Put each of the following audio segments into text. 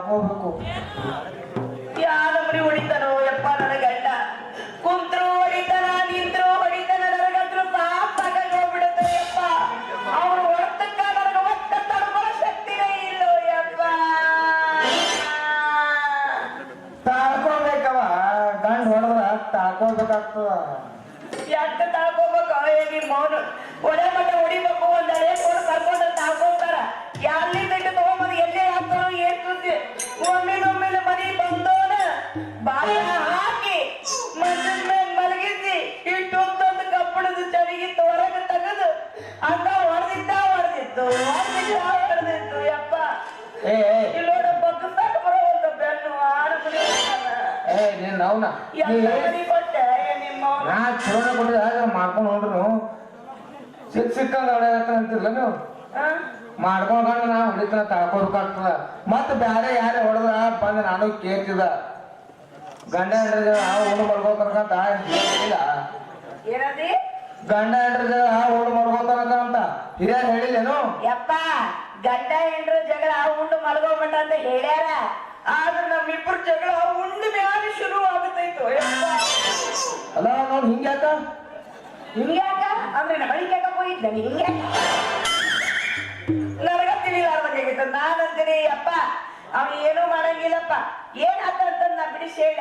ಮಾಡ್ಕೋಬೇಕು. ಯಾರೊಬ್ಬರಿ ಹೊಡಿತಾನೋ ಯಪ್ಪ ನನ್ನ ಗಂಡ. ಕುಂತ್ರು ಹೊಡಿತಾನ, ನಿಂತ್ರು ಹೊಡಿತಾನ, ನನಗಂತ್ರು ಸಾಕಾಗಿ ಹೋಗ್ಬಿಡುತ್ತೆ ಯಪ್ಪ. ಅವ್ರು ಹೊರತಕ್ಕ ನನಗೆ ಒಟ್ಟ ತಡ್ಕೊಳ್ಳೋ ಶಕ್ತಿನೇ ಇಲ್ಲೋ ಯಪ್ಪ. ತಾಳ್ಕೋಬೇಕವ, ಗಂಡ ಹೊಡೆದ್ರ ತಾಳ್ಕೋಬೇಕಾಗ್ತದ. ಎಷ್ಟ ತಾಳ್ಕೋಬೇಕು ನಿಮ್ಮ ಅವನು ಒಡೆ ಮಟ್ಟ ಹೊಡಿಬೇಕು. ಒಂದ್ ಹಳೆ ಕೊಡು ಕರ್ಕೊಂಡು ತಾಳ್ಕೊಂತಾರ. ಎಲ್ಲಿಂದ ಇಟ್ಟು ತಗೊಂಬಂದು ಎಲ್ಲೇ ಹಾಕ್ತಾರೋ ಏನ್ ಸುದ್ದಿ. ಒಮ್ಮೆಲೆ ಮನಿ ಬಂದೋನ ಬಾಗಿಲ ಹಾಕಿ ಮಂಚದ ಮೇಲೆ ಮಲಗಿಸಿ ಇಟ್ಟೊಂದೊಂದು ಕಪ್ಪಳದ ಚಳಿಗೆ ಹೊರಗೆ ತೆಗೆದು ಅನ್ನ ಹೊಡೆದಿತ್ತು ಯಪ್ಪ. ಇಲ್ಲೋಡ ಬಗ್ಗಸಾಕ ಬರೋ ಒಂದು ಬೆನ್ನು ಆಡ ನೀನ್ ಅವನ ಮನಿ ಕೊಟ್ಟೆ ನಿಮ್ಮ ನಾ ಚಲೋನ ಕೊಟ್ಟಿದ ಮಾಡ್ಕೊಂಡು ಹೋಗ್ರು ಸಿಕ್ಕಂಗ ಅಂತಿಲ್ಲ ನೀವು ಮಾಡ್ಕೊಂಡ್ ನಾ ಹೊಡಿತನ ತಾಳ್ಕೋಬೇಕಾಗ್ತದ. ಮತ್ ಬ್ಯಾರೆ ಯಾರೇ ಹೊಡೆದ್ರ ಬಂದ್ ನಾನು ಕೇಳ್ತಿದ ಗಂಡ ಹೆಂಡ್ರ ಉಣ್ಣು ಮಾಡ್ಕೋತನಕಂತ ಹೇಳಿಲ್ಲ. ಏನದಿ ಗಂಡ ಹೆಂಡ್ರ ಉಣ್ಣು ಮಾಡ್ಕೋತನಕ ಹಿರಿಯರ್ ಹೇಳಿಲ್ಲೇನು? ಯಪ್ಪ ಗಂಡ ಹೆಂಡ್ರ ಜಗಳ ಉಂಡು ಮಲಗೋಮಟ ಅಂತ ಹೇಳ್ಯಾರ. ಆದ್ರೆ ನಮ್ಮಿಬ್ಬರ ಜಗಳ ಉಂಡು ಮ್ಯಾಲ ಶುರು ಆಗುತ್ತೈತು ಯಪ್ಪ. ಅಲ್ಲ ನೋಡ್ ಹಿಂಗ್ಯಾಕ ಹಿಂಗ್ಯಾಕ ಅಂದ್ರೆ ಬಳಿಕ ಹೋಗಿದ್ದೆ ಹಿಂಗ್ಯಾಕ ನನಗ ತಿಳಿಲಾರ್ದಂಗಾಗಿತ್ತು. ನಾನಂತೀನಿ ಯಪ್ಪ ಅವ್ನು ಏನೂ ಮಾಡಂಗಿಲ್ಲಪ್ಪ. ಏನ್ ಆತ ನಾ ಬಿಡಿಸಿ ಹೇಳ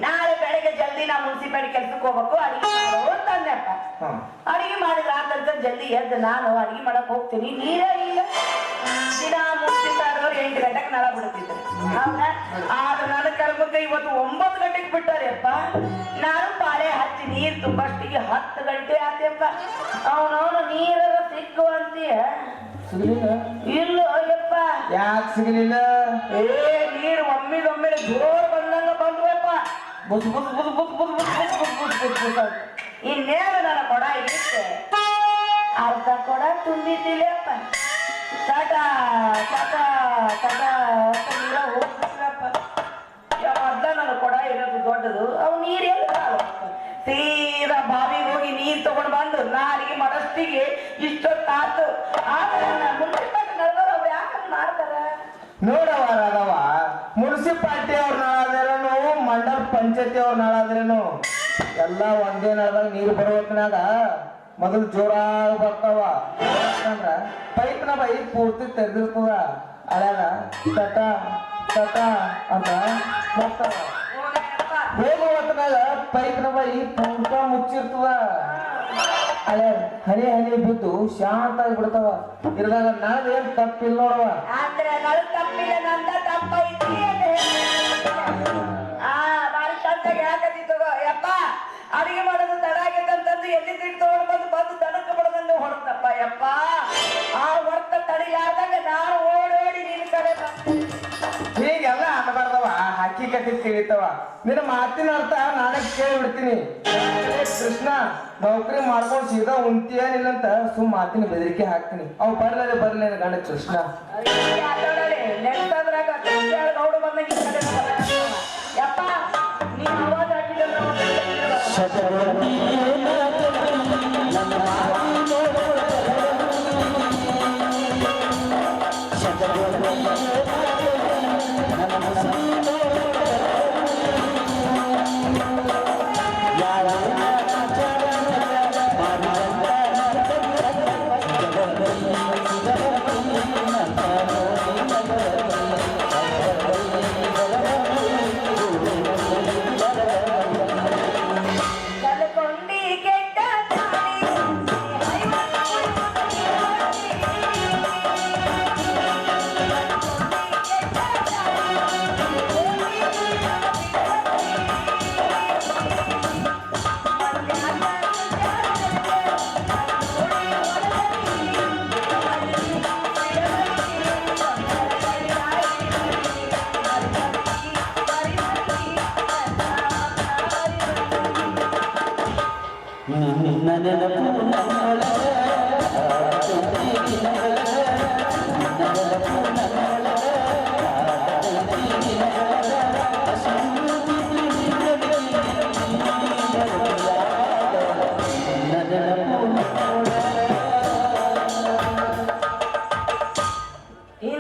ನಾಳೆ ಬೆಳಗ್ಗೆ ಜಲ್ದಿ ನಾ ಮುನ್ಸಿಪಾಲಿಟಿ ಕೆಲ್ಸಕ್ಕೆ ಹೋಗ್ಬೇಕು, ಅಡಿಗೆ ಮಾಡು ಅಂತಂದೆಪ್ಪ. ಅಡಿಗೆ ಮಾಡಿದ್ರ ಆತಂತ ಜಲ್ದಿ ಎದ್ದು ನಾನು ಅಡಿಗೆ ಮಾಡಕ್ ಹೋಗ್ತೀನಿ. ನೀರೇ ಇಲ್ಲ. ದಿನ ಮುನ್ಸಿಪಾಲ್ದವ್ರು 8 ಗಂಟೆಗೆ ನಳ ಬಿಡ್ತಿದ್ರು. ಹೌದಾ? ಆದ್ರೆ ನನ್ನ ಕರ್ಮಕ್ಕೆ ಇವತ್ತು 9 ಗಂಟೆಗೆ ಬಿಟ್ಟಾರೆಪ್ಪ. ನಾನು ಪಾಳೆ ಹಚ್ಚಿ ನೀರ್ ತುಂಬಷ್ಟಿಗೆ 10 ಗಂಟೆ ಆತಪ್ಪ. ಅವನವನು ನೀರ ಸಿಕ್ಕು ಅಂತೀಯ ಇಲ್ಲ ಯಪ್ಪ. ಯಾಕೆ ಸಿಗಲಿಲ್ಲ? ನೀರು ಒಮ್ಮಿದೊಮ್ಮೆಲೆ ಜೋರ್ ಬಂದಂಗ ಬಂದ್ವಪ್ಪ. ಬುಸ್ ಬುಸ್ ಬುಸ್ ಬುಸ್ ಬುಸ್ ಬುಸ್ ಬುಸ್ ಬುಸ್ ಬುಸ್ ಬುಸ್ ಬುಸ್ ಬುಸ್. ಇನ್ನೇನು ನನ್ನ ಕೊಡ ಇರುತ್ತೆ. ಅರ್ಧ ಕೊಡ ತುಂಬಿದ್ದಿಲ್ಲಪ್ಪ. ಟಾಟ ಟಾಟ ಟಾಟ ಅಂತ ನೀರ ಹೋಗ್ಬಿಟ್ರಪ್ಪ. ಮೊದ್ಲ ನನ್ನ ಕೊಡ ಇರೋದು ದೊಡ್ಡದು. ಅವು ನೀರು ಎಲ್ಲ ಸೀದಾ ಬಾವಿಗೆ ಹೋಗಿ ನೀರ್ ತಗೊಂಡ್ ಬಂದು ನಾ ಅಡಿಗೆ ಮಾಡಷ್ಟಿಗೆ ಇಷ್ಟೊತ್ತಾತು. ಆದ್ರೆ ಮುನ್ಸಿಪಾಲ್ಟಿ ನಡೆದವ್ರು ಅವ್ರು ಯಾಕೆ ಮಾಡ್ತಾರ ನೋಡವ ರಾಘವ, ಮುನ್ಸಿಪಾಲ್ಟಿ ಅವ್ರ ನಾಳಾದ್ರೇನು ಮಂಡಲ ಪಂಚಾಯತಿ ಅವ್ರ ನಾಳಾದ್ರೇನು ಎಲ್ಲ ಒಂದೇ ನಾಳದಾಗ ನೀರು ಬರೋತ್ನಾಗ ಮೊದಲು ಜೋರಾಗಿ ಬರ್ತಾವ. ಯಾಕಂದ್ರ ಪೈಪ್ನ ಬೈ ಪೂರ್ತಿ ತೆಗೆದಿರ್ತದ. ಅಳಾಗ ತಟ ತಟ ಅಂತ ಬರ್ತಾವ. ಹೋಗೋ ಹೊತ್ನಾಗ ಪೈಪ್ನ ಬೈ ಪೂರ್ತ ಮುಚ್ಚಿರ್ತದ. ಹಳೆ ಹನಿ ಹನಿ ಬಿದ್ದು ಶಾಂತ ಆಗಿ ಬಿಡ್ತಾವ. ಇದ್ರಾಗ ನಾವೇನ್ ತಪ್ಪಿಲ್ಲ ನೋಡವ. ಅಂದ್ರೆ ನಳು ತಪ್ಪಿಲ್ಲ, ನಂದ ತಪ್ಪೈತಿ ಬಾರಿ ಚಂದಾಗಿ ಹಾಕದಿತ್ತು ಯಪ್ಪ. ಅಡಿಗೆ ಮಾಡೋದು ತಡ ಆಗೈತಂತಂದು ಎಲ್ಲಿ ತಿಟ್ಟು ತಗೊಂಡು ಬಂದು ದನಕ್ಕೆ ಬಡದಂಗ ಹೊರತಪ್ಪ ಯಪ್ಪ. ಆ ಹೊರತ ತಡಿಲಾರ್ದಾಗ ನಾನು ಓಡೋಡಿ ನಿನ್ ಕಡೆ ಹೀಗೆಲ್ಲ ಅನ್ಬಾರ್ದವ. ಹಕ್ಕಿಕತೆ ತಿಳಿತವ. ನಿನ್ನ ಮಾತಿನ ಅರ್ಥ ನಾನೇ ಕೇಳಿಬಿಡ್ತೀನಿ. ಕೃಷ್ಣ ನೌಕರಿ ಮಾಡ್ಕೊಂಡು ಸೀದಾ ಉಂಟಿಯೇನಿಲ್ಲಂತ ಮಾತಿನ ಬೆದರಿಕೆ ಹಾಕ್ತೀನಿ. ಅವ್ ಬರ್ಲೇ ಗಂಡ ಕೃಷ್ಣ ನೆನ್ಸದ್ರಾಗ ಗೌಡ ಬಂದಂಗ ಯಪ್ಪ ನೀನ್ ಅವಾಜ್ ಹಾಕಿದ್ರೆ ಕಲ್ಕೊಂಡಿ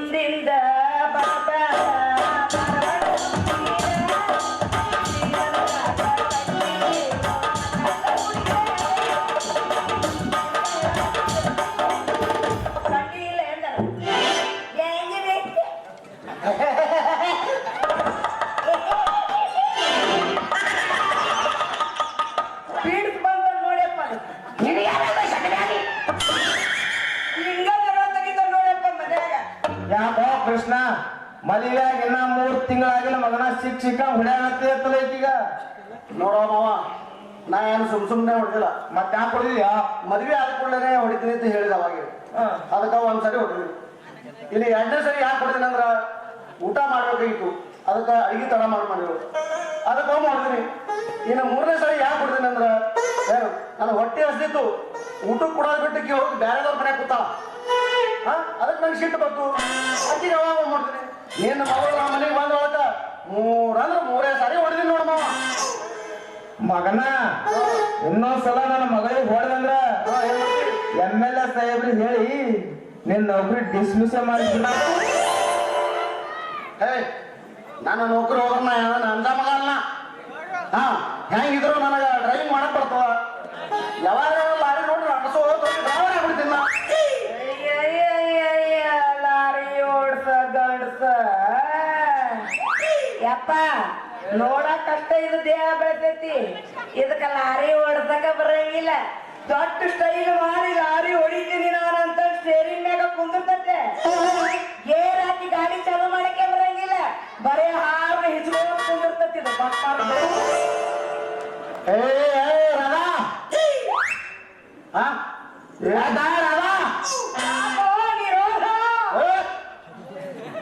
ಮುಂದಿಂದ ಬಾಬ ಪೀಡ್ಸ್ ಬಂದ ನೋಡ್ಯಪ್ಪ ಹಿಂಗ ಜಗಳ ತೆಗಿತ ನೋಡ್ಯಪ್ಪ ಮನ್ಯಾಗ ಯಾಕೋ ಕೃಷ್ಣ ಮದುವೆಯಾಗ ಇನ್ನ 3 ತಿಂಗಳಾಗಿಲ್ಲ ಮಗನ ಸಿಕ್ಕ ಹೊಡ್ಯಾಗತ್ತಲ್ಲ ಈಗೀಗ ನೋಡೋ ಮಾವ ನಾ ಏನು ಸುಮ್ಮನೆ ಹೊಡೆದಿಲ್ಲ ಮತ್ತೆ ಯಾಕೆ ಹೊಡೆದಿದ್ಯಾ ಮದ್ವೆ ಆದ ಕೂಡಲೇ ಹೊಡಿತೀನಿ ಅಂತ ಹೇಳಿದ ಅವಾಗ ಅದಕ್ಕೆ ಒಂದ್ಸರಿ ಹೊಡೆದ್ವಿ ಇಲ್ಲಿ 2ನೇ ಸರಿ ಯಾಕೆ ಹೊಡೆದಿನಿ ಅಂದ್ರ ಊಟ ಮಾಡ್ಬೇಕಾಗಿತ್ತು ಅದಕ್ಕೆ ಅಡಿಗೆ ತಡ ಮಾಡಿದ್ರು ಅದಕ್ಕೆ ಒಮ್ಮೆ ಹೊಡೆದಿನಿ ಇನ್ನು 3ನೇ ಸರಿ ಯಾಕೆ ಹೊಡೆದಿನಿ ಅಂದ್ರ ಏನು ನನ್ನ ಹೊಟ್ಟೆ ಹಸಿತ್ತು ಊಟಕ್ಕೆ ಕೊಡೋದು ಬಿಟ್ಟು ಹೋಗಿ ಬೇರೆದವ್ರ ಮನೆ ಕೂತಾಳ ಅದಕ್ಕೆ ನಂಗೆ ಸಿಟ್ಟು ಬಂತು ಅಕ್ಕಿ ಯಾವಾಗ ಮಾಡ್ತೀನಿ ನಿನ್ನ ಮಗಳು ನಮ್ಮ ಮನೆಗೆ ಬಂದ ಒಳಗ 3 ಸಾರಿ ಹೊಡೆದಿನಿ ನೋಡ ಮಾವ ಮಗನ ಇನ್ನೊಂದ್ಸಲ ನನ್ನ ಮಗಳಿಗೆ ಹೊಡೆದಂದ್ರ MLA ಸಾಹೇಬ್ರಿಗೆ ಹೇಳಿ ನಿನ್ನ ನೌಕರಿ ಡಿಸ್ಮಿಸ್ ಮಾಡಿದ್ನ ಹೇ ನಾನು ನೌಕರಿ ಹೋಗೋಣ ಅಂದ ಮಗ ಅಲ್ಲ ಹೆಂಗಿದ್ರು ನನಗೆ ಡ್ರೈವಿಂಗ್ ಮಾಡಕ್ ಬರ್ತದ ಯಾವಾಗ ಲಾರಿ ನೋಡ್ರಿ ಅನಸೋ ಡ್ರೈವರ್ ಆಗ್ಬಿಡ್ತೀನಿ ನಾ ಲಾರಿ ಓಡ್ಸ ಗಂಡ್ಸ ಯಪ್ಪ ನೋಡಕ್ ಅಷ್ಟ ಇದು ದೇಹ ಬೆಳೆತೈತಿ ಇದಕ್ಕ ಲಾರಿ ಓಡ್ಸಕ ಬರಂಗಿಲ್ಲ ದೊಡ್ಡ ಸ್ಟೈಲ್ ಮಾಡಿ ಲಾರಿ ಹೊಡಿತೀನಿ ನಾನಂತ ಸ್ಟೇರಿಂಗ್ ಮ್ಯಾಗ ಕುಂದಿರ್ತೈತೆ ಗೇರ್ ಹಾಕಿ ಗಾಡಿ ಚಾಲು ಮಾಡಕ್ಕೆ ಬರಂಗಿಲ್ಲ ಬರೇ ಹಾರ್ನ ಹಿಚ್ಕೊಂಡು ಕುಂದಿರ್ತೈತಿ ಇದು ಏ ರಾಧಾ ರಾಧಾ ರಾಧಾ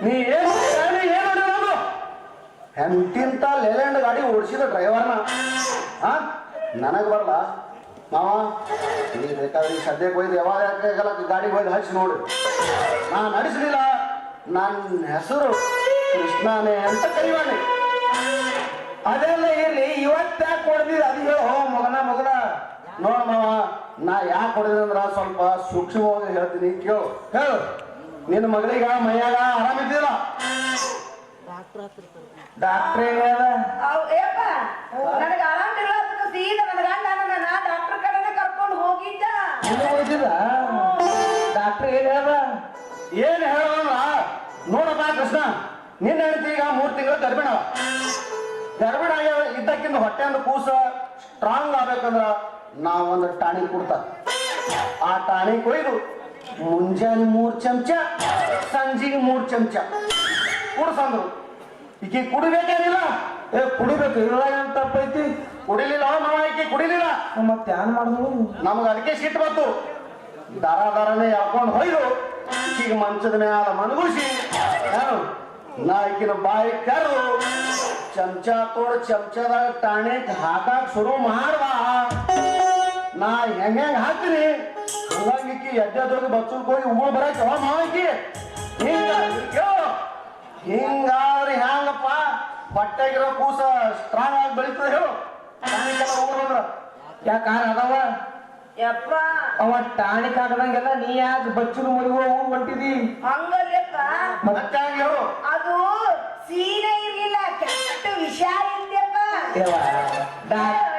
ನೀ ಏನು ಏನು ಎಂತಿಂತ ಲೇಲ್ಯಾಂಡ್ ಗಾಡಿ ಓಡಿಸಿದ ಡ್ರೈವರ್ನ ನನಗೆ ಬರಲ್ಲ ಮಾವ ನೀ ಬೇಕಾದ್ರೆ ಸದ್ಯಕ್ಕೆ ಒಯ್ದು ಯಾವಾಗ ಗಾಡಿಗೆ ಒಯ್ದು ಹಚ್ಚಿ ನೋಡು ನಾ ನಡೆಸಲಿಲ್ಲ ನನ್ನ ಹೆಸರು ಕೃಷ್ಣನೇ ಅಂತ ಕರಿವಾಣಿ ಅದೆಲ್ಲ ಇರ್ಲಿ ಇವತ್ತ ಯಾಕೆ ಹೊಡೆದಿದ್ ಅದು ಹೇಳೋ ಮಗನ ನೋಡ ಮಾವ ನಾ ಯಾಕೆ ಹೊಡೆದಿದೆ ಅಂದ್ರ ಸ್ವಲ್ಪ ಸೂಕ್ಷ್ಮವಾಗಿ ಹೇಳ್ತೀನಿ ಕೇಳು ಹೇಳು ನಿನ್ನ ಮಗಳಿಗೆ ಮೈಯಾಗ ಆರಾಮಿದ್ದಿಲ್ಲ ಡಾಕ್ಟ್ರ್ ಹೇಳ್ದ ಏಪ್ಪ ನನಗೆ ಆರಾಮಿಲ್ಲ ಅದಕ್ಕೆ ಸೀದಾ ನನ್ನ ಗಂಡ ನನ್ನ ಡಾಕ್ಟರ್ ಕಡೆನೆ ಕರ್ಕೊಂಡು ಹೋಗಿದ್ದ ಹೋಗಿದ್ದ ಡಾಕ್ಟ್ರ್ ಹೇಳ್ದ ಏನ್ ಹೇಳೋಣ ನೋಡಪ್ಪ ಕೃಷ್ಣ ನಿನ್ನ ಹೆಂಡತಿ ಈಗ 3 ತಿಂಗಳು ಗರ್ಭಿಣ ಇದ್ದಕ್ಕಿಂತ ಹೊಟ್ಟೆಯಿಂದ ಕೂಸ ಸ್ಟ್ರಾಂಗ್ ಆಗ್ಬೇಕಂದ್ರ ನಾವೊಂದು ಟಾಣಿಕ್ ಕೊಡ್ತ ಆ ಟಾಣಿಕ್ ಕೊಯ್ದು ಮುಂಜಾನೆ 3 ಚಮಚ ಸಂಜೆಗೆ 3 ಚಮಚ ಕುಡ್ಸಂದ್ರು ಈಕಿ ಕುಡಿಬೇಕೇನಿಲ್ಲ ಕುಡಿಬೇಕು ಇದ್ರೊಳಗೆ ಅಂತ ತಪ್ಪೈತಿ ಕುಡಿಲಿಲ್ಲ ಮಾವ ಈಕಿ ಕುಡಿಲಿಲ್ಲ ಮತ್ತೆ ಏನ್ ಮಾಡಿದ್ರು ನಮ್ಗೆ ಅದಕ್ಕೆ ಸಿಟ್ಟು ಬಂತು ದಾರನೇ ಹಾಕೊಂಡು ಹೊಯ್ದು ಈಕಿಗೆ ಮಂಚದ ಮ್ಯಾಲ ಮನಗೂಸಿ ಏನು ನಾ ಈಕಿನ ಬಾಯಿ ಕರೆದು ಚಮಚ ತೋಡ್ ಚಮಚದಾಗ ಟಾಣಿಕ್ ಹಾಕಾಕ್ ಶುರು ಮಾಡುವ ನಾ ಹೆಂಗ ಹಾಕ್ತೀನಿ ಹಂಗಾಗಿ ಈಕಿ ಎದ್ದೆದೊಳಗೆ ಬಚ್ಚಲ್ಕ್ ಹೋಗಿ ಉಗುಳು ಬರಕ್ಕೆ ಮಾವಕಿ ಹಿಂಗಾದ್ರಿ ಹ್ಯಾಂಗಪ್ಪ ಹೊಟ್ಟೆಗಿರೋ ಕೂಸ ಸ್ಟ್ರಾಂಗ್ ಆಗಿ ಬೆಳೀತದೆ ಹೇಳು ಟಾಣಿಕ್ ಉಗುಳು ಬಂದ್ರ ಯಾಕ ಅದಾವ ಯಪ್ಪ ಅವ ಟಾಣಿಕ್ ಹಾಕದಂಗೆಲ್ಲ ನೀ ಯಾಕೆ ಬಚ್ಚಲು ಮರಿಗೋ ಹೊಂಟಿದಿ ಹಂಗಲ್ಲಪ್ಪ ಮತ್ತೆ ಹಂಗ ಹೇಳು ಅದು ಸೀನೆ ಇರ್ಲಿಲ್ಲ ಕೆಟ್ಟ ವಿಷ ಇದ್ಯಪ್ಪ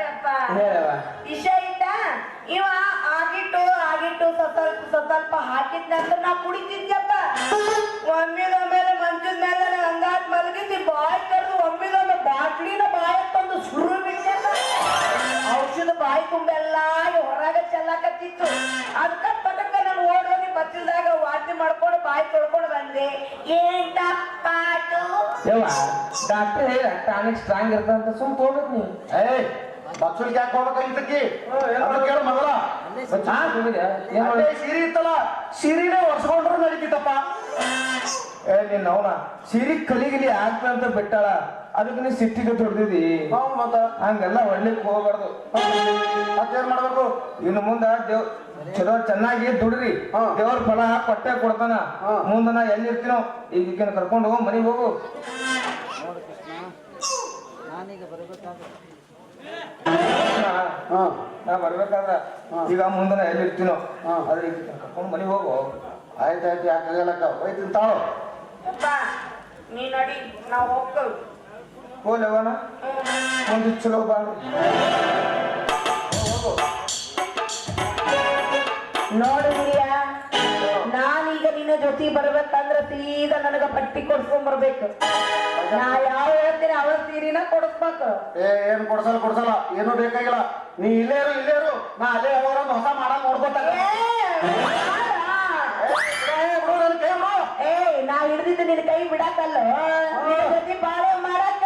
ಯಪ್ಪ ಹೇಳವ ವಿಷ ಇದ್ದ ಇವ ಆಗಿಟ್ಟು ಸ್ವಲ್ಪ ಹಾಕಿದ್ನಂತ ನಾ ಕುಡಿತಿದ್ಯಪ್ಪ ಒಮ್ಮಿದೊಮ್ಮೆಲೆ ಮಂಚದ ಮೇಲೆ ಹಂಗಾಟ್ ಮಲಗಿದ್ದಿ ಬಾಯಿ ಕರೆದು ಒಮ್ಮಿದೊಮ್ಮೆ ಬಾಟ್ಲಿನ ಬಾಯಿ ತಂದು ಸುರು ಬಿಟ್ಟೆಲ್ಲ ಔಷಧ ಬಾಯಿ ತುಂಬೆಲ್ಲ ಹೊರಗ ಚೆಲ್ಲಕತ್ತಿತ್ತು ಅದಕ್ಕ ಪಟಕ ನಾನು ಓಡೋಗಿ ಬಚ್ಚಲ್ದಾಗ ವಾಂತಿ ಮಾಡ್ಕೊಂಡು ಬಾಯಿ ತೊಳ್ಕೊಂಡು ಬಂದೆ ಏನ್ ತಪ್ಪಾತು ಯವ್ವ ಡಾಕ್ಟರ್ ಹೇಳ ಟಾನಿಕ್ ಸ್ಟ್ರಾಂಗ್ ಇರ್ತಂತ ಸುಮ್ ತಗೋಬೇಕು ನೀವು ಬಚ್ಚುಲ್ಗೆ ಯಾಕೆ ಹೋಗ್ಬೇಕಾಗಿತ್ತಕ್ಕಿ ಕೇಳು ಮೊದಲ ಸೀರೆ ಇತ್ತಲ್ಲ ಸೀರೆನೇ ಒರ್ಸ್ಕೊಂಡ್ರು ನಡೀತಿತ್ತಪ್ಪ ನಿನ್ನ ಅವನ ಸಿರಿ ಕಲಿಗಿಲಿ ಆಗ್ತ ಅಂತ ಬಿಟ್ಟಾಳ ಅದಕ್ಕೆ ನೀ ಸಿಟ್ಟಿಗೆ ತೊಡ್ದಿದಿ ಮತ್ತ ಹಂಗೆಲ್ಲ ಒಳ್ಳೆಕ್ ಹೋಗ್ಬಾರ್ದು ಮತ್ತೇನ್ ಮಾಡ್ಬೇಕು ಇನ್ನು ಮುಂದ ಚಲೋ ಚೆನ್ನಾಗಿ ದುಡ್ರಿ ದೇವ್ರ ಫಲ ಕೊಟ್ಟೆ ಕೊಡ್ತಾನ ಮುಂದ ನಾ ಎಲ್ಲಿರ್ತೀನೋ ಈಗ ಕರ್ಕೊಂಡು ಹೋಗು ಮನೆಗೆ ಹೋಗು ನಾ ಬರ್ಬೇಕಾದ್ರ ಈಗ ಮುಂದೆ ನಾ ಎಲ್ಲಿರ್ತೀನೋ ಆದ್ರೆ ಈಗ ಕರ್ಕೊಂಡು ಮನೆಗೆ ಹೋಗು ಆಯ್ತಾಯ್ತು ಯಾಕಾಗಲ್ಲಕ್ಕ ಹೋಯ್ತೀನಿ ತಾಳು ಬಾ ನೀ ನಡಿ ನಾವು ಹೋಗ್ತೇವೆ ಹೋಲವನ ಒಂದು ಚಲೋ ಬಾಳ ನೋಡು ಹಿರಿಯ ನಾನೀಗ ನಿನ್ನ ಜೊತೆ ಬರ್ಬೇಕಂದ್ರ ಸೀದಾ ನನಗ ಪಟ್ಟಿ ಕೊಡ್ಸ್ಕೊಂಡ್ ಬರ್ಬೇಕು ನಾ ಯಾವ ಹೇಳ್ತೀನಿ ಅವಳ ಸೀರಿನ ಕೊಡಿಸ್ಬೇಕು ಏನ್ ಕೊಡ್ಸಲ್ಲ ಏನು ಬೇಕಾಗಿಲ್ಲ ನೀ ಇಲ್ಲೇ ಇರು ನಾ ಅಲ್ಲೇ ಯಾವಾಗ ಹೊಸ ಮಾಡ ನೋಡ್ಕೊತಾರ ಏ ನಾ ಹಿಡ್ದಿದ್ದು ನಿನ್ನ ಕೈ ಬಿಡಕ್ಕಲ್ಲ ನಿನ್ನ ಜೊತೆ ಬಾಳೆ ಮಾಡಕ್ಕ